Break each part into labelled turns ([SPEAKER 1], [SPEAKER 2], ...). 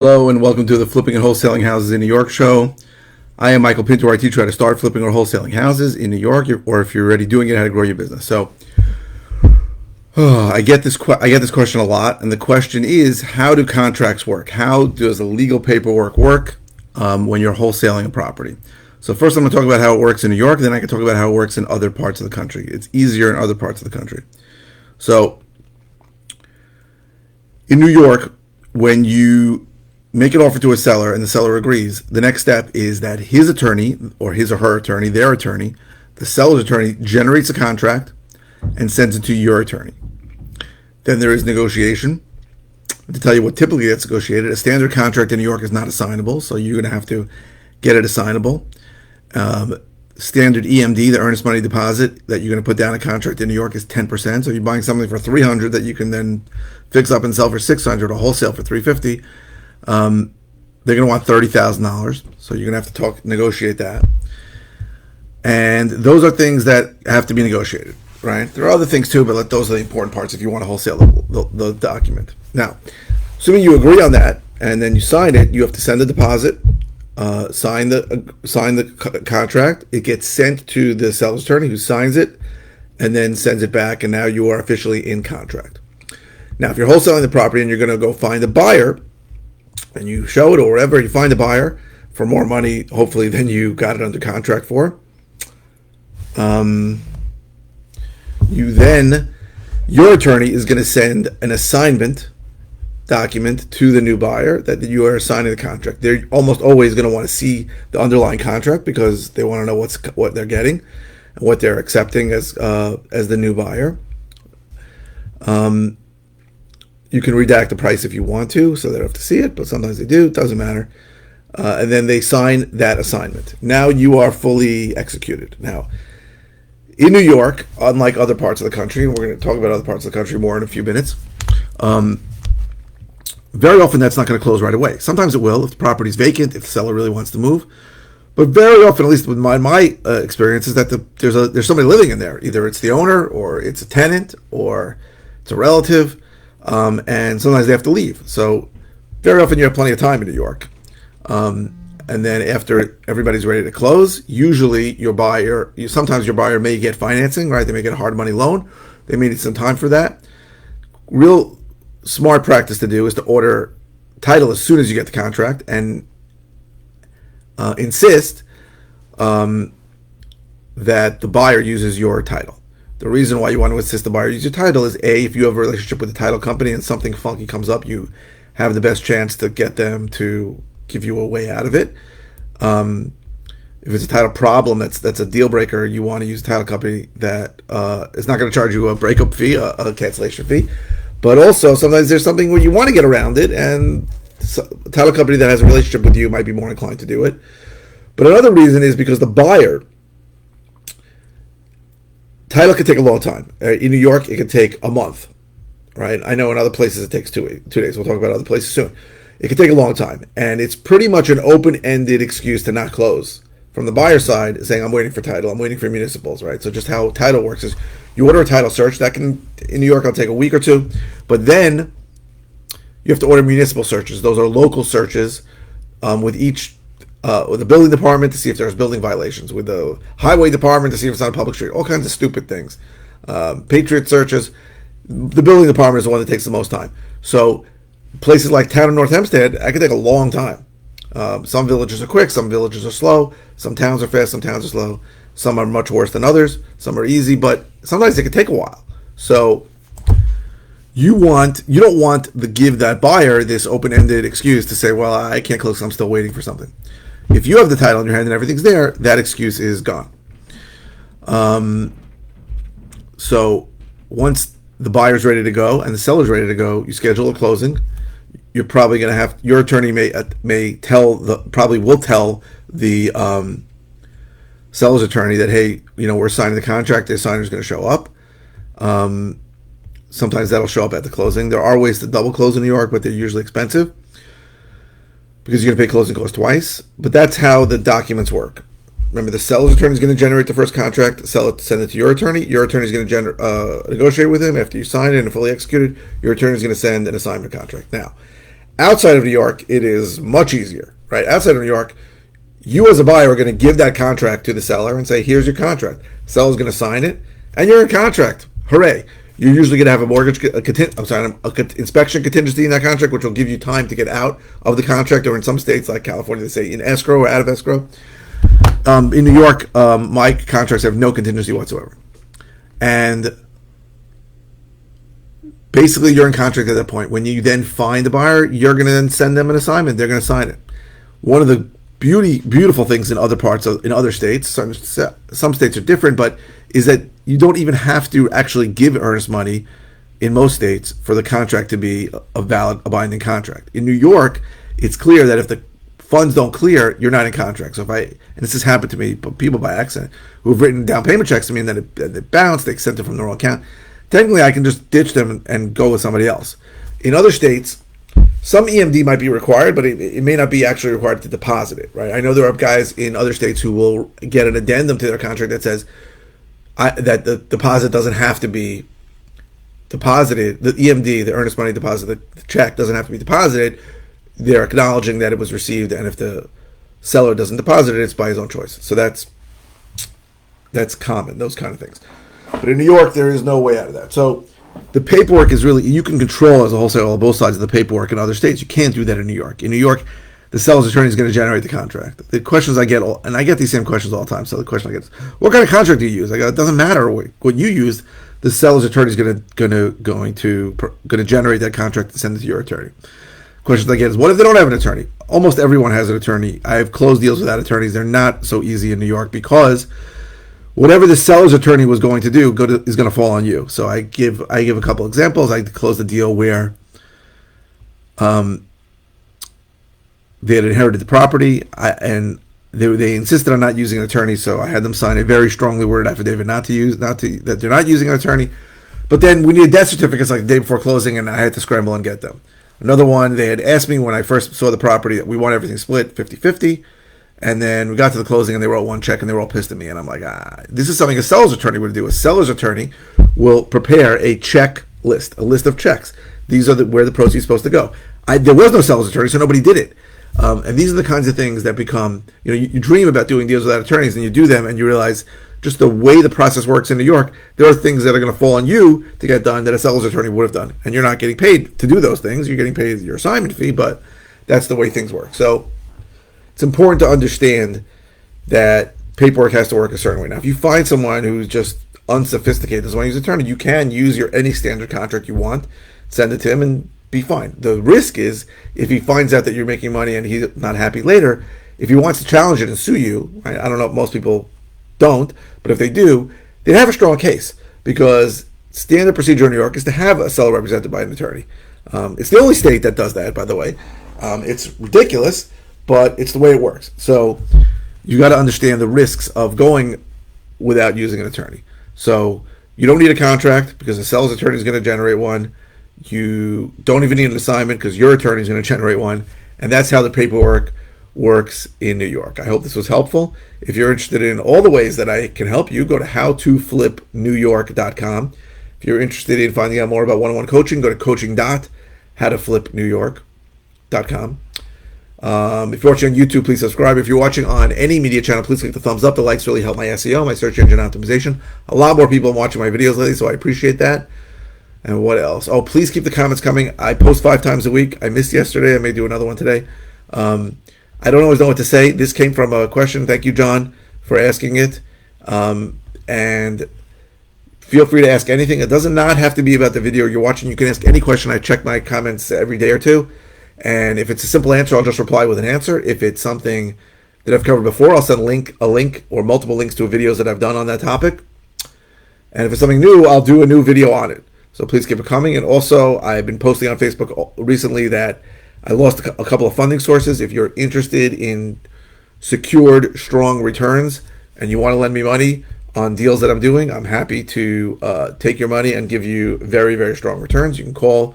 [SPEAKER 1] Hello and welcome to the Flipping and Wholesaling Houses in New York show. I am Michael Pinter. I teach you how to start flipping or wholesaling houses in New York, or if you're already doing it, how to grow your business. So, I get this question a lot, and the question is, how do contracts work? How does the legal paperwork work when you're wholesaling a property? So first, I'm going to talk about how it works in New York. Then I can talk about how it works in other parts of the country. It's easier in other parts of the country. So, in New York, when you make an offer to a seller and the seller agrees, the next step is that his attorney, or his or her attorney, their attorney, the seller's attorney, generates a contract and sends it to your attorney. Then there is negotiation. To tell you what typically gets negotiated, a standard contract in New York is not assignable, so you're going to have to get it assignable. Standard EMD, the earnest money deposit that you're going to put down a contract in New York, is 10%. So if you're buying something for $300 that you can then fix up and sell for $600 or wholesale for $350, they're going to want $30,000. So you're going to have to negotiate that. And those are things that have to be negotiated, right? There are other things too, but those are the important parts if you want to wholesale the document. Now, assuming you agree on that and then you sign it, you have to send a deposit, sign the contract. It gets sent to the seller's attorney, who signs it and then sends it back, and now you are officially in contract. Now, if you're wholesaling the property and you're going to go find a buyer, and you show it or wherever, you find a buyer for more money, hopefully, than you got it under contract for. Your attorney is going to send an assignment document to the new buyer that you are assigning the contract. They're almost always going to want to see the underlying contract because they want to know what they're getting and what they're accepting as the new buyer. You can redact the price if you want to, so they don't have to see it, but sometimes they do. It doesn't matter. And then they sign that assignment. Now you are fully executed. Now, in New York, unlike other parts of the country, and we're going to talk about other parts of the country more in a few minutes, very often that's not going to close right away. Sometimes it will if the property's vacant, if the seller really wants to move. But very often, at least with my experience, is that there's somebody living in there. Either it's the owner, or it's a tenant, or it's a relative. And sometimes they have to leave. So very often you have plenty of time in New York. And then after everybody's ready to close, usually sometimes your buyer may get financing, right? They may get a hard money loan. They may need some time for that. Real smart practice to do is to order title as soon as you get the contract and insist that the buyer uses your title. The reason why you want to insist the buyer use your title is A, if you have a relationship with the title company and something funky comes up, you have the best chance to get them to give you a way out of it. If it's a title problem that's a deal breaker, you want to use a title company that is not going to charge you a breakup fee, a cancellation fee. But also, sometimes there's something where you want to get around it, and a title company that has a relationship with you might be more inclined to do it. But another reason is because the buyer, title can take a long time. In New York, it can take a month, right? I know in other places it takes 2 days. We'll talk about other places soon. It can take a long time, and it's pretty much an open-ended excuse to not close. From the buyer side, saying, I'm waiting for title, I'm waiting for municipals, right? So just how title works is you order a title search. That can, in New York, it'll take a week or two, but then you have to order municipal searches. Those are local searches with the building department to see if there's building violations, with the highway department to see if it's on a public street, all kinds of stupid things. Patriot searches. The building department is the one that takes the most time. So places like town of North Hempstead, that can take a long time. Some villages are quick, some villages are slow, some towns are fast, some towns are slow, some are much worse than others, some are easy, but sometimes it can take a while. So you don't want to give that buyer this open-ended excuse to say, well, I can't close, I'm still waiting for something. If you have the title in your hand and everything's there, that excuse is gone. So once the buyer's ready to go and the seller's ready to go, you schedule a closing. You're probably going to have, your attorney probably will tell the seller's attorney that, hey, we're signing the contract, the signer's going to show up. Sometimes that'll show up at the closing. There are ways to double close in New York, but they're usually expensive because you're going to pay closing costs twice. But that's how the documents work. Remember, the seller's attorney is going to generate the first contract, send it to your attorney. Your attorney is going to negotiate with him after you sign it and fully executed. Your attorney is going to send an assignment contract. Now, Outside of New York, it is much easier, right? Outside of New York, you as a buyer are going to give that contract to the seller and say, here's your contract. The seller's going to sign it, and you're in contract. Hooray. You're usually going to have a mortgage, inspection contingency in that contract, which will give you time to get out of the contract, or in some states like California, they say in escrow or out of escrow. In New York, my contracts have no contingency whatsoever. And basically, you're in contract at that point. When you then find a buyer, you're going to then send them an assignment. They're going to sign it. One of the beautiful things in other states, some states are different, but is that you don't even have to actually give earnest money in most states for the contract to be a binding contract. In New York, it's clear that if the funds don't clear, you're not in contract. So and this has happened to me, people by accident who have written down payment checks to me and then it bounced, they sent it from the wrong account. Technically, I can just ditch them and go with somebody else. In other states, some EMD might be required, but it may not be actually required to deposit it, right? I know there are guys in other states who will get an addendum to their contract that says that the deposit doesn't have to be deposited. The EMD, the earnest money deposit, the check doesn't have to be deposited. They're acknowledging that it was received, and if the seller doesn't deposit it, it's by his own choice. So that's common, those kind of things. But in New York, there is no way out of that. So the paperwork is really, you can control as a wholesaler on both sides of the paperwork in other states. You can't do that in New York. In New York, the seller's attorney is going to generate the contract. The questions I get, and I get these same questions all the time. So the question I get is, what kind of contract do you use? I go, it doesn't matter what you use. The seller's attorney is going to generate that contract and send it to your attorney. Questions I get is, what if they don't have an attorney? Almost everyone has an attorney. I have closed deals without attorneys. They're not so easy in New York because whatever the seller's attorney was going to do is going to fall on you. So I give a couple examples. I closed a deal where they had inherited the property, and they insisted on not using an attorney. So I had them sign a very strongly worded affidavit that they're not using an attorney. But then we needed death certificates like the day before closing, and I had to scramble and get them. Another one, they had asked me when I first saw the property that we want everything split 50-50. And then we got to the closing and they wrote one check and they were all pissed at me. And I'm like, this is something a seller's attorney would do. A seller's attorney will prepare a check list, a list of checks. These are where the proceeds are supposed to go. There was no seller's attorney, so nobody did it. And these are the kinds of things that become, you dream about doing deals without attorneys and you do them and you realize just the way the process works in New York, there are things that are going to fall on you to get done that a seller's attorney would have done. And you're not getting paid to do those things. You're getting paid your assignment fee, but that's the way things work. So it's important to understand that paperwork has to work a certain way. Now, if you find someone who's just unsophisticated, doesn't want to use an attorney, you can use any standard contract you want, send it to him, and be fine. The risk is if he finds out that you're making money and he's not happy later, if he wants to challenge it and sue you, right? I don't know if most people don't, but if they do, they have a strong case because standard procedure in New York is to have a seller represented by an attorney. It's the only state that does that, by the way. It's ridiculous, but it's the way it works. So you got to understand the risks of going without using an attorney. So you don't need a contract because the seller's attorney is going to generate one. You don't even need an assignment because your attorney is going to generate one. And that's how the paperwork works in New York. I hope this was helpful. If you're interested in all the ways that I can help you, go to howtoflipnewyork.com. If you're interested in finding out more about one-on-one coaching, go to coaching.howtoflipnewyork.com. If you're watching on YouTube, please subscribe. If you're watching on any media channel, please click the thumbs up. The likes really help my SEO, my search engine optimization. A lot more people are watching my videos lately, so I appreciate that. And what else? Oh, please keep the comments coming. I post 5 times a week. I missed yesterday. I may do another one today. I don't always know what to say. This came from a question. Thank you, John, for asking it. And feel free to ask anything. It does not have to be about the video you're watching. You can ask any question. I check my comments every day or two. And if it's a simple answer, I'll just reply with an answer. If it's something that I've covered before, I'll send a link or multiple links to videos that I've done on that topic. And if it's something new, I'll do a new video on it. So please keep it coming. And also, I've been posting on Facebook recently that I lost a couple of funding sources. If you're interested in secured, strong returns and you want to lend me money on deals that I'm doing, I'm happy to take your money and give you very, very strong returns. You can call.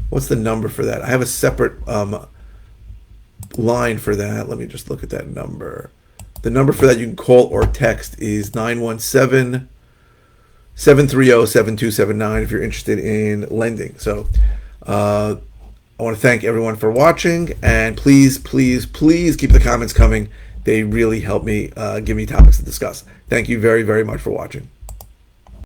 [SPEAKER 1] What's the number for that? I have a separate line for that. Let me just look at that number. The number for that you can call or text is 917-730-7279 if you're interested in lending. So I want to thank everyone for watching, and please, please, please keep the comments coming. They really help me give me topics to discuss. Thank you very, very much for watching.